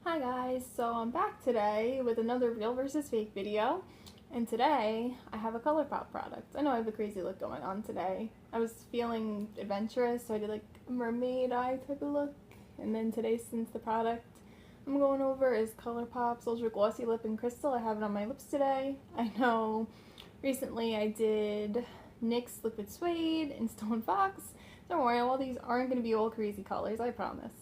Hi guys, so I'm back today with another real versus fake video, and today I have a colourpop product. I know I have a crazy look going on today. I was feeling adventurous, so I did like a mermaid eye type of look, and then today, since the product I'm going over is Colourpop's Ultra Glossy Lip in Crystal, I have it on my lips today. I know recently I did NYX Liquid Suede and Stone Fox. Don't worry, all these aren't going to be all crazy colors, I promise.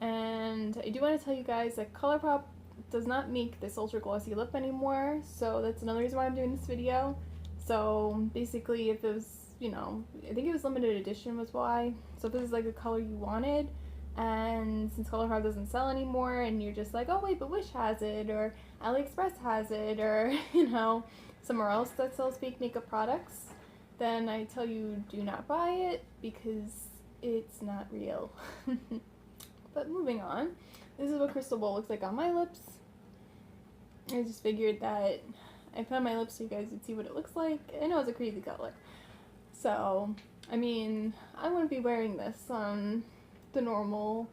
And I do want to tell you guys that Colourpop does not make this ultra glossy lip anymore, so that's another reason why I'm doing this video. So basically, if it was, I think it was limited edition was why. So if this is like a color you wanted, and since Colourpop doesn't sell anymore, and you're just like, oh wait, but Wish has it, or AliExpress has it, or somewhere else that sells fake makeup products, then I tell you do not buy it because it's not real. But moving on, this is what Crystal Bowl looks like on my lips. I just figured that I put on my lips so you guys would see what it looks like. I know it's a crazy color. So, I mean, I wouldn't be wearing this on the normal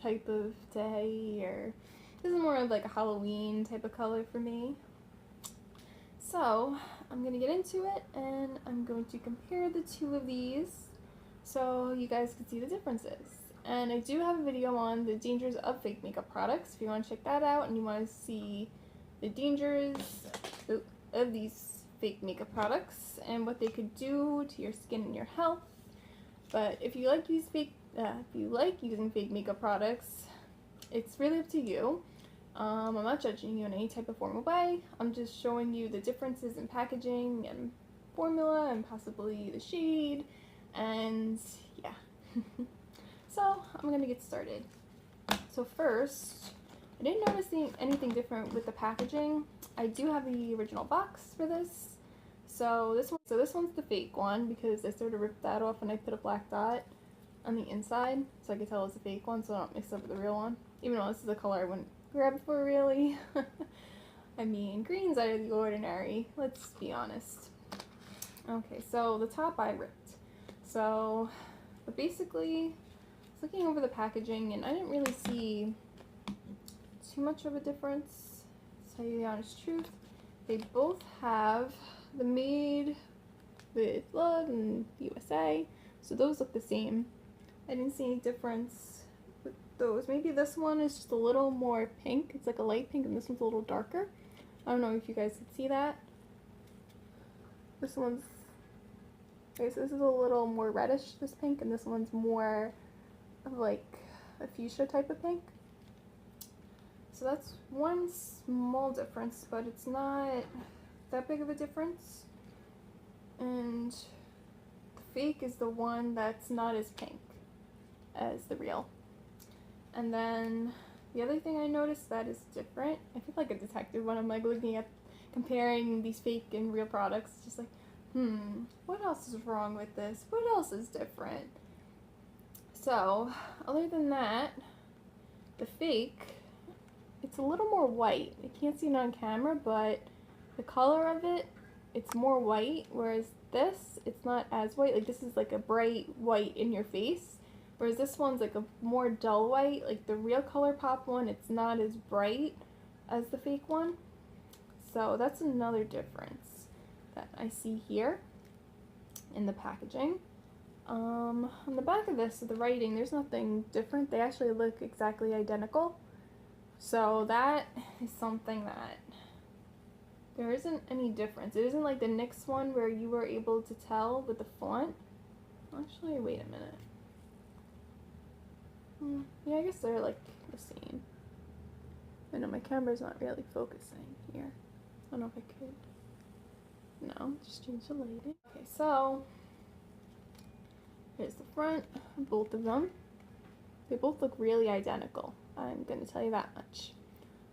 type of day, or this is more of like a Halloween type of color for me. So, I'm going to get into it, and I'm going to compare the two of these so you guys can see the differences. And I do have a video on the dangers of fake makeup products if you want to check that out and you want to see the dangers of these fake makeup products and what they could do to your skin and your health. But if you like using fake makeup products, it's really up to you. I'm not judging you in any type of formal way. I'm just showing you the differences in packaging and formula and possibly the shade, and yeah. So I'm going to get started. So first, I didn't notice anything different with the packaging. I do have the original box for this. So this one's the fake one because I sort of ripped that off and I put a black dot on the inside so I could tell it's a fake one so I don't mix up with the real one. Even though this is a color I wouldn't grab it for, really. I mean, green's out of the ordinary, let's be honest. Okay, so the top I ripped. But basically, looking over the packaging, and I didn't really see too much of a difference, to tell you the honest truth. They both have the made with love and USA, so those look the same. I didn't see any difference with those. Maybe this one is just a little more pink. It's like a light pink, and this one's a little darker. I don't know if you guys could see that. This one's, okay, so this is a little more reddish, this pink, and this one's more of like a fuchsia type of pink. So that's one small difference, but it's not that big of a difference. And the fake is the one that's not as pink as the real. And then the other thing I noticed that is different, I feel like a detective when I'm like looking at comparing these fake and real products, just like, what else is wrong with this? What else is different? So, other than that, the fake, it's a little more white. I can't see it on camera, but the color of it, it's more white, whereas this, it's not as white. Like, this is like a bright white in your face, whereas this one's like a more dull white. Like, the real Colourpop one, it's not as bright as the fake one. So, that's another difference that I see here in the packaging. On the back of this, the writing, there's nothing different. They actually look exactly identical. So that is something that there isn't any difference. It isn't like the NYX one where you were able to tell with the font. Actually, wait a minute. Yeah, I guess they're like the same. I know my camera's not really focusing here. I don't know if I could. No, just change the lighting. Okay, so here's the front of both of them. They both look really identical. I'm going to tell you that much.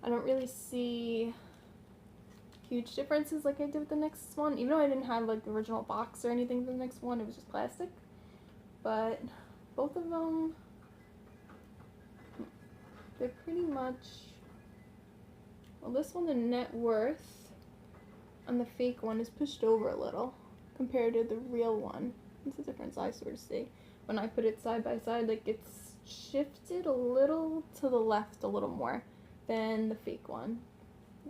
I don't really see huge differences like I did with the NYX one. Even though I didn't have like the original box or anything for the NYX one, it was just plastic. But both of them, they're pretty much, well, this one, the net worth on the fake one is pushed over a little compared to the real one. That's the difference I sort of see. When I put it side by side, like it's shifted a little to the left a little more. than the fake one.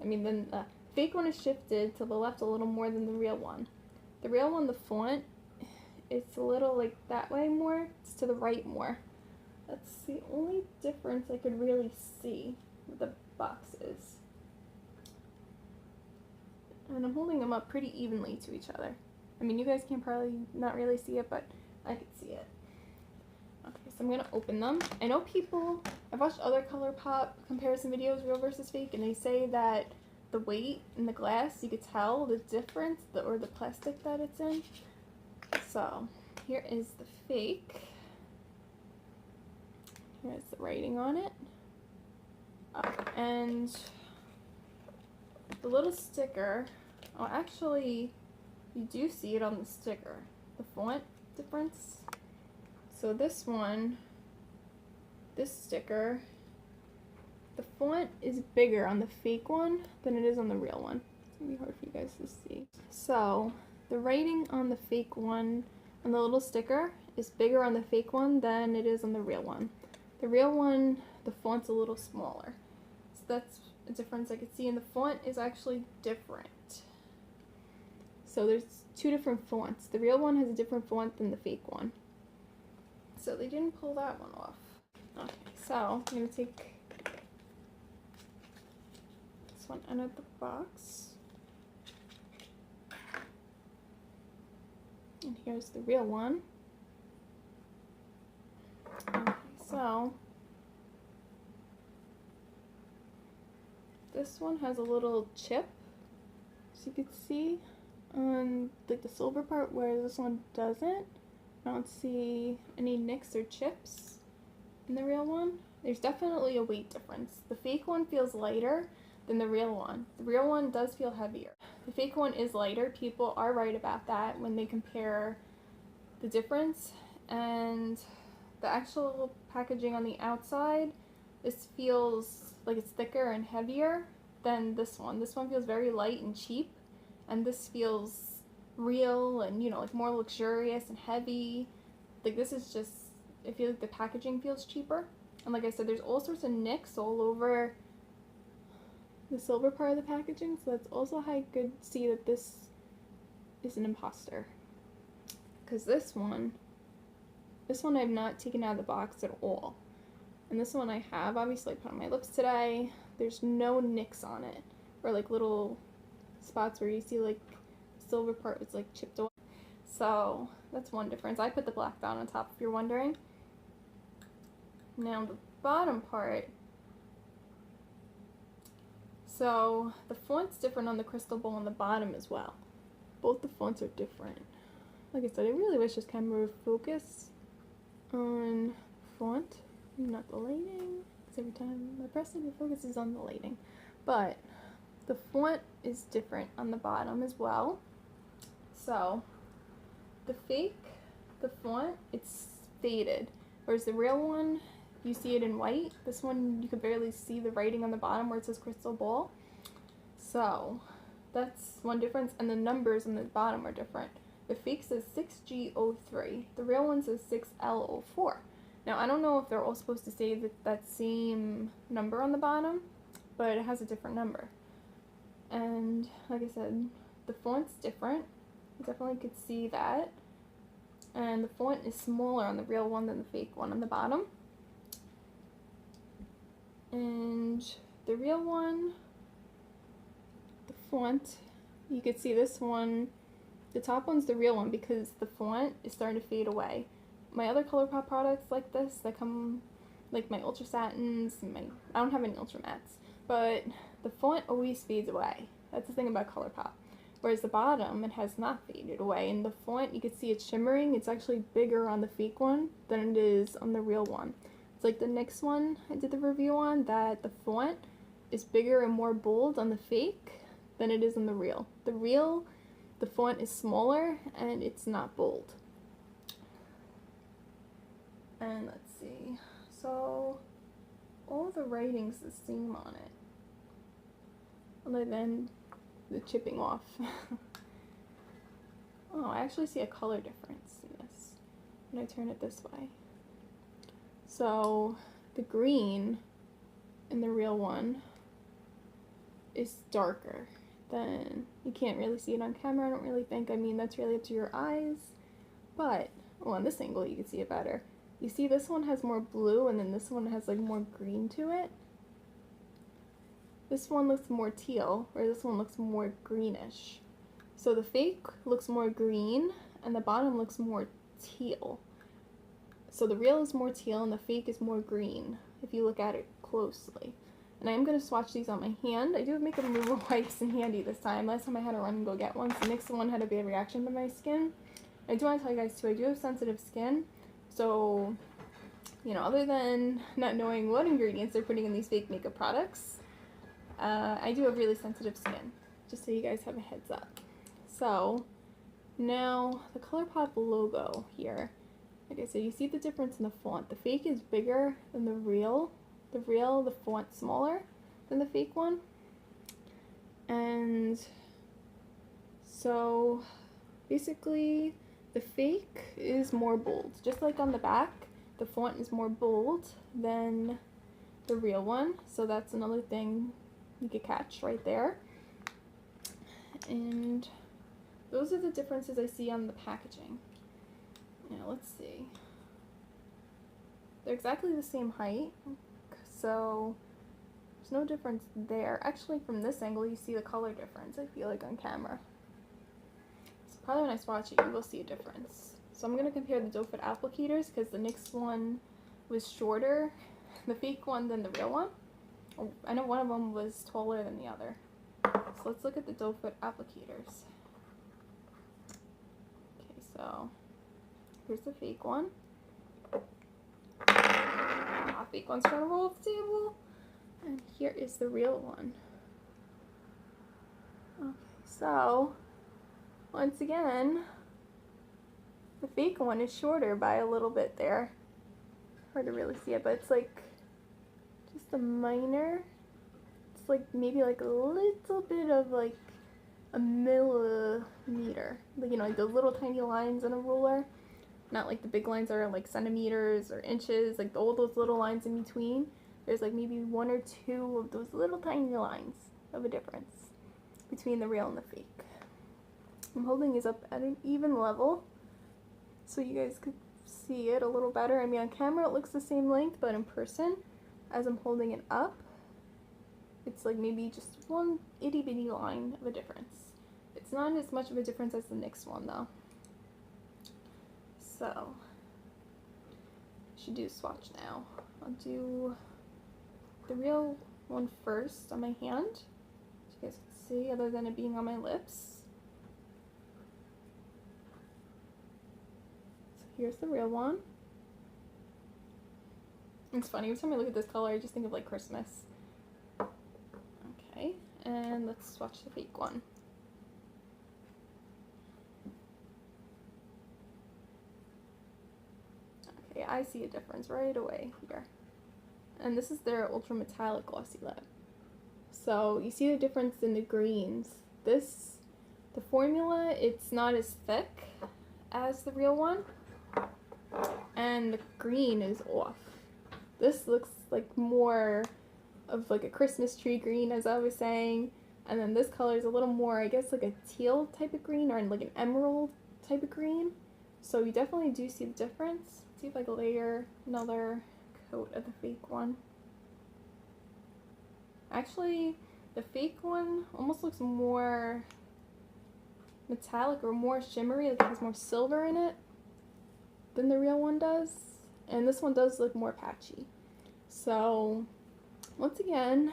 Then the fake one is shifted to the left a little more than the real one. The real one, the font, it's a little like that way more. It's to the right more. That's the only difference I could really see with the box is. And I'm holding them up pretty evenly to each other. You guys can probably not really see it, but I could see it. Okay, so I'm gonna open them. I know I've watched other ColourPop comparison videos, real versus fake, and they say that the weight in the glass, you could tell the difference, or the plastic that it's in. So here is the fake. Here's the writing on it. And the little sticker, actually, you do see it on the sticker, the font difference. So this sticker, the font is bigger on the fake one than it is on the real one. It's gonna be hard for you guys to see. So the writing on the fake one, on the little sticker, is bigger on the fake one than it is on the real one. The real one, the font's a little smaller. So that's a difference I could see, and the font is actually different. So there's two different fonts. The real one has a different font than the fake one. So they didn't pull that one off. Okay, so I'm going to take this one out of the box. And here's the real one. Okay, so this one has a little chip, as you can see, on like the silver part, where this one doesn't. I don't see any nicks or chips in the real one. There's definitely a weight difference. The fake one feels lighter than the real one. The real one does feel heavier. The fake one is lighter. People are right about that when they compare the difference. And the actual packaging on the outside, this feels like it's thicker and heavier than this one. This one feels very light and cheap, and this feels real and, like more luxurious and heavy. Like this is just, I feel like the packaging feels cheaper. And like I said, there's all sorts of nicks all over the silver part of the packaging, so that's also how I could see that this is an imposter. Because this one I have not taken out of the box at all. And this one I have, obviously I put on my lips today. There's no nicks on it, or like little spots where you see like silver part was like chipped away. So that's one difference. I put the black down on top if you're wondering. Now the bottom part, so the font's different on the crystal ball on the bottom as well. Both the fonts are different. Like I said, I really wish this camera would focus on font, not the lighting, because every time I press it, it focuses on the lighting. But the font is different on the bottom as well. So the fake, the font, it's faded, whereas the real one, you see it in white. This one, you could barely see the writing on the bottom where it says crystal ball. So that's one difference, and the numbers on the bottom are different. The fake says 6G03. The real one says 6L04. Now, I don't know if they're all supposed to say that same number on the bottom, but it has a different number. And like I said, the font's different. You definitely could see that. And the font is smaller on the real one than the fake one on the bottom. And the real one, the font, you could see this one, the top one's the real one because the font is starting to fade away. My other ColourPop products like this that come, like my Ultra Satins, I don't have any Ultra Mattes, but the font always fades away. That's the thing about ColourPop. Whereas the bottom, it has not faded away. And the font, you can see it's shimmering. It's actually bigger on the fake one than it is on the real one. It's like the next one I did the review on, that the font is bigger and more bold on the fake than it is on the real. The real, the font is smaller and it's not bold. And let's see, so all the writing's the same on it, other than the chipping off. Oh, I actually see a color difference in this when I turn it this way. So the green and the real one is darker. Then you can't really see it on camera, I don't really think. I mean, that's really up to your eyes. But, well, on this angle you can see it better. You see this one has more blue and then this one has like more green to it. This one looks more teal, or this one looks more greenish. So the fake looks more green and the bottom looks more teal. So the real is more teal and the fake is more green if you look at it closely. And I am going to swatch these on my hand. I do have makeup remover wipes in handy this time. Last time I had to run and go get one, so the next one had a bad reaction to my skin. I do want to tell you guys too, I do have sensitive skin. So, you know, other than not knowing what ingredients they're putting in these fake makeup products, I do have really sensitive skin, just so you guys have a heads up. So, now the ColourPop logo here. Like I said, you see the difference in the font. The fake is bigger than the real. The font's smaller than the fake one. And so, basically, the fake is more bold. Just like on the back, the font is more bold than the real one. So that's another thing you could catch right there. And those are the differences I see on the packaging. Now let's see. They're exactly the same height, so there's no difference there. Actually, from this angle you see the color difference, I feel like, on camera. So probably when I swatch it you will see a difference. So I'm going to compare the doe foot applicators because the NYX one was shorter, the fake one, than the real one. I know one of them was taller than the other. So let's look at the doe foot applicators. Okay, so here's the fake one. Fake one's trying to roll off the table. And here is the real one. Okay, so once again, the fake one is shorter by a little bit there. Hard to really see it, but it's like just a minor. It's like maybe like a little bit of like a millimeter. You know, like those little tiny lines in a ruler. Not like the big lines are like centimeters or inches, like all those little lines in between. There's like maybe one or two of those little tiny lines of a difference between the real and the fake. I'm holding these up at an even level so you guys could see it a little better. I mean, on camera it looks the same length, but in person, as I'm holding it up, it's like maybe just one itty bitty line of a difference. It's not as much of a difference as the NYX one though. So, I should do a swatch now. I'll do the real one first on my hand, so you guys can see, other than it being on my lips. So here's the real one. It's funny, every time I look at this color, I just think of like Christmas. Okay, and let's swatch the fake one. I see a difference right away here. And this is their ultra metallic glossy lip. So you see the difference in the greens. The formula, it's not as thick as the real one. And the green is off. This looks like more of like a Christmas tree green, as I was saying. And then this color is a little more, I guess, like a teal type of green, or like an emerald type of green. So you definitely do see the difference. See if I can layer another coat of the fake one. Actually, the fake one almost looks more metallic or more shimmery, like it has more silver in it than the real one does. And this one does look more patchy. So, once again,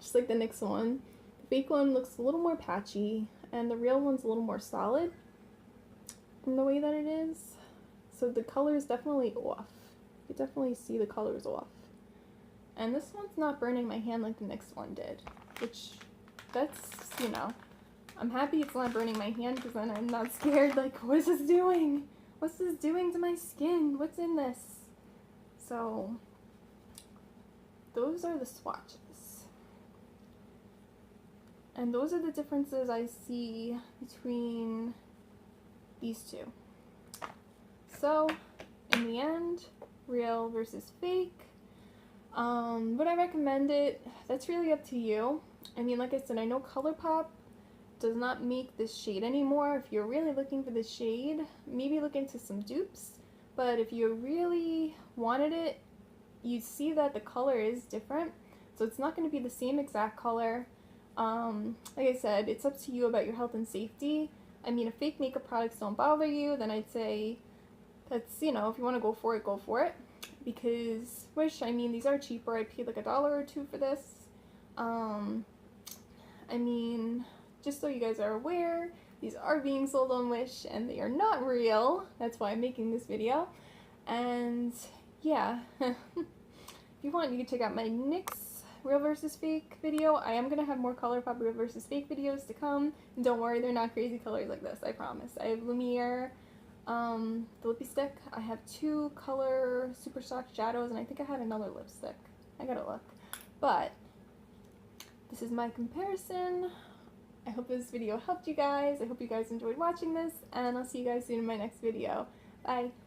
just like the NYX one, the fake one looks a little more patchy, and the real one's a little more solid in the way that it is. So the color is definitely off. You definitely see the colors off. And this one's not burning my hand like the NYX one did, which, that's, you know, I'm happy it's not burning my hand because then I'm not scared, like, what is this doing? What's this doing to my skin? What's in this? So, those are the swatches. And those are the differences I see between these two. So, in the end, real versus fake. Would I recommend it? That's really up to you. I mean, like I said, I know ColourPop does not make this shade anymore. If you're really looking for this shade, maybe look into some dupes. But if you really wanted it, you see that the color is different. So it's not going to be the same exact color. Like I said, it's up to you about your health and safety. I mean, if fake makeup products don't bother you, then I'd say that's, you know, if you want to go for it, go for it. Because Wish, I mean, these are cheaper. I paid like $1 or $2 for this. I mean, just so you guys are aware, these are being sold on Wish and they are not real. That's why I'm making this video. And yeah, if you want, you can check out my NYX real versus fake video. I am going to have more ColourPop real versus fake videos to come. And don't worry, they're not crazy colors like this, I promise. I have Lumiere, the lippy stick. I have 2 color super stock shadows, and I think I had another lipstick. I gotta look. But this is my comparison. I hope this video helped you guys. I hope you guys enjoyed watching this, and I'll see you guys soon in my next video. Bye!